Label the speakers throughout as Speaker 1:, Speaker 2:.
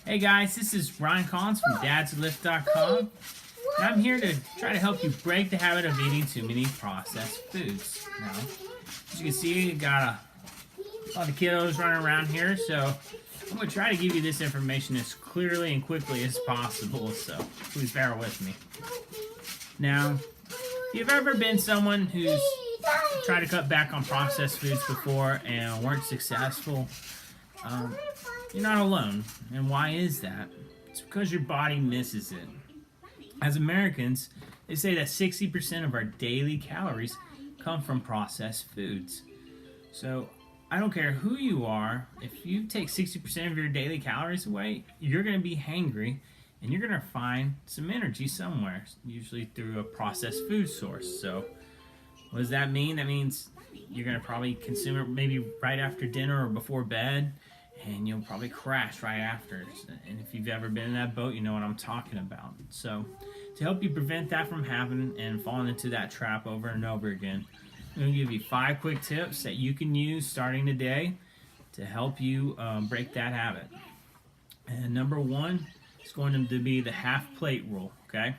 Speaker 1: Hey guys, this is Ryan Collins from dadslift.com, and I'm here to try to help you break the habit of eating too many processed foods. Now, as you can see, you got a lot of kiddos running around here, so I'm going to try to give you this information as clearly and quickly as possible, so please bear with me. Now, if you've ever been someone who's tried to cut back on processed foods before and weren't successful, you're not alone. And why is that? It's because your body misses it. As Americans, they say that 60% of our daily calories come from processed foods. So I don't care who you are, if you take 60% of your daily calories away, you're going to be hangry and you're going to find some energy somewhere, usually through a processed food source. So what does that mean? That means you're going to probably consume it maybe right after dinner or before bed, and you'll probably crash right after. And if you've ever been in that boat, you know what I'm talking about. So to help you prevent that from happening and falling into that trap over and over again, I'm going to give you 5 quick tips that you can use starting today to help you break that habit. And number 1 is going to be the half plate rule, okay?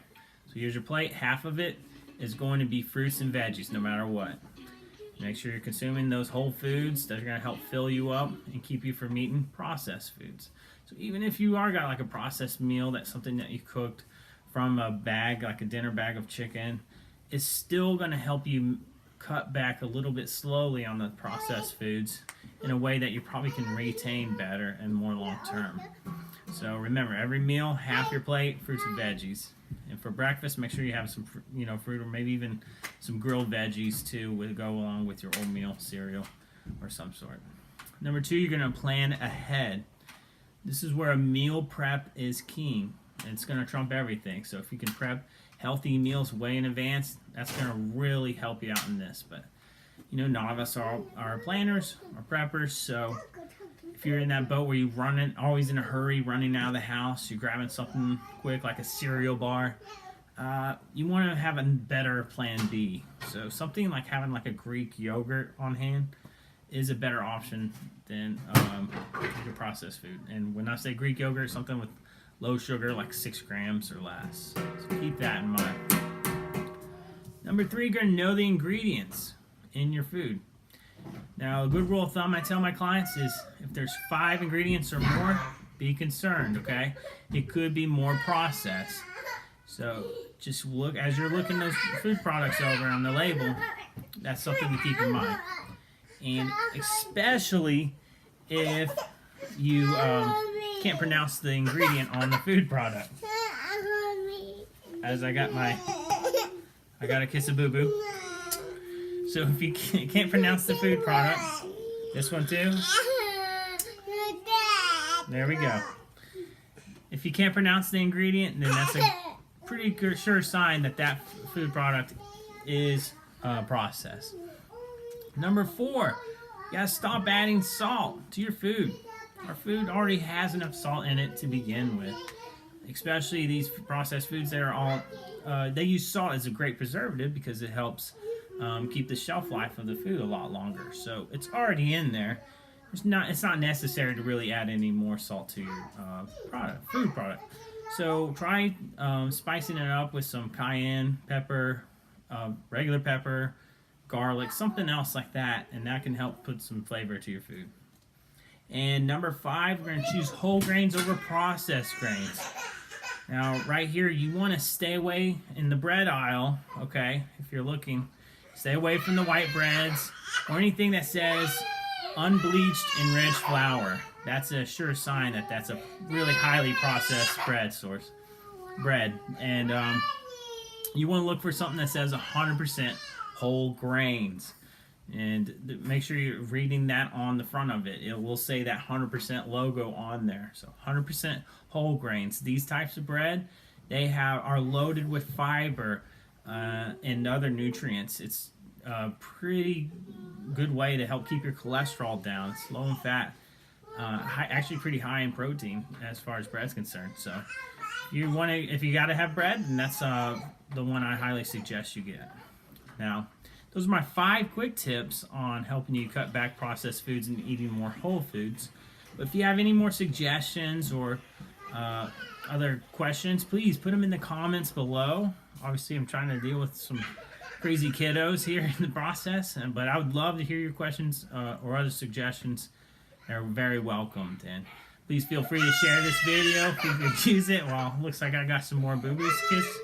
Speaker 1: So here's your plate. Half of it is going to be fruits and veggies no matter what. Make sure you're consuming those whole foods that are going to help fill you up and keep you from eating processed foods. So even if you are got like a processed meal, that's something that you cooked from a bag, like a dinner bag of chicken, it's still going to help you cut back a little bit slowly on the processed foods in a way that you probably can retain better and more long term. So remember, every meal, half your plate, fruits and veggies. And for breakfast, make sure you have some, fruit or maybe even some grilled veggies too, to go along with your oatmeal cereal or some sort. Number 2, you're going to plan ahead. This is where a meal prep is key. And it's going to trump everything. So if you can prep healthy meals way in advance, that's going to really help you out in this. But none of us are planners or preppers, so if you're in that boat where you're always in a hurry, running out of the house, you're grabbing something quick like a cereal bar, you want to have a better plan B. So something like having like a Greek yogurt on hand is a better option than your processed food. And when I say Greek yogurt, something with low sugar, like 6 grams or less. So keep that in mind. Number 3, you're going to know the ingredients in your food. Now, a good rule of thumb I tell my clients is if there's 5 ingredients or more, be concerned, okay? It could be more processed. So just look, as you're looking those food products over on the label, that's something to keep in mind. And especially if you can't pronounce the ingredient on the food product. As I got a kiss of boo-boo. So if you can't pronounce the food product, this one too. There we go. If you can't pronounce the ingredient, then that's a pretty good, sure sign that that food product is processed. Number 4, you gotta stop adding salt to your food. Our food already has enough salt in it to begin with. Especially these processed foods that are all, they use salt as a great preservative because it helps keep the shelf life of the food a lot longer. So it's already in there. It's not necessary to really add any more salt to your food product. So try spicing it up with some cayenne pepper, regular pepper, garlic, something else like that, and that can help put some flavor to your food. And number 5, we're going to choose whole grains over processed grains. Now, right here, you want to stay away in the bread aisle, okay, if you're looking. Stay away from the white breads or anything that says unbleached enriched flour. That's a sure sign that that's a really highly processed bread. And you want to look for something that says 100% whole grains. And make sure you're reading that on the front of it. It will say that 100% logo on there. So 100% whole grains. These types of bread, they are loaded with fiber and other nutrients. It's a pretty good way to help keep your cholesterol down. It's low in fat, actually pretty high in protein as far as bread's concerned. So if you gotta have bread, then that's the one I highly suggest you get. Now, those are my 5 quick tips on helping you cut back processed foods and eating more whole foods. But if you have any more suggestions or other questions, please put them in the comments below. Obviously, I'm trying to deal with some crazy kiddos here in the process, but I would love to hear your questions or other suggestions. They're very welcomed. And please feel free to share this video if you could use it. Well, looks like I got some more boobies kissed.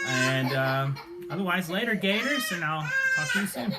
Speaker 1: And otherwise, later, Gators, and I'll talk to you soon.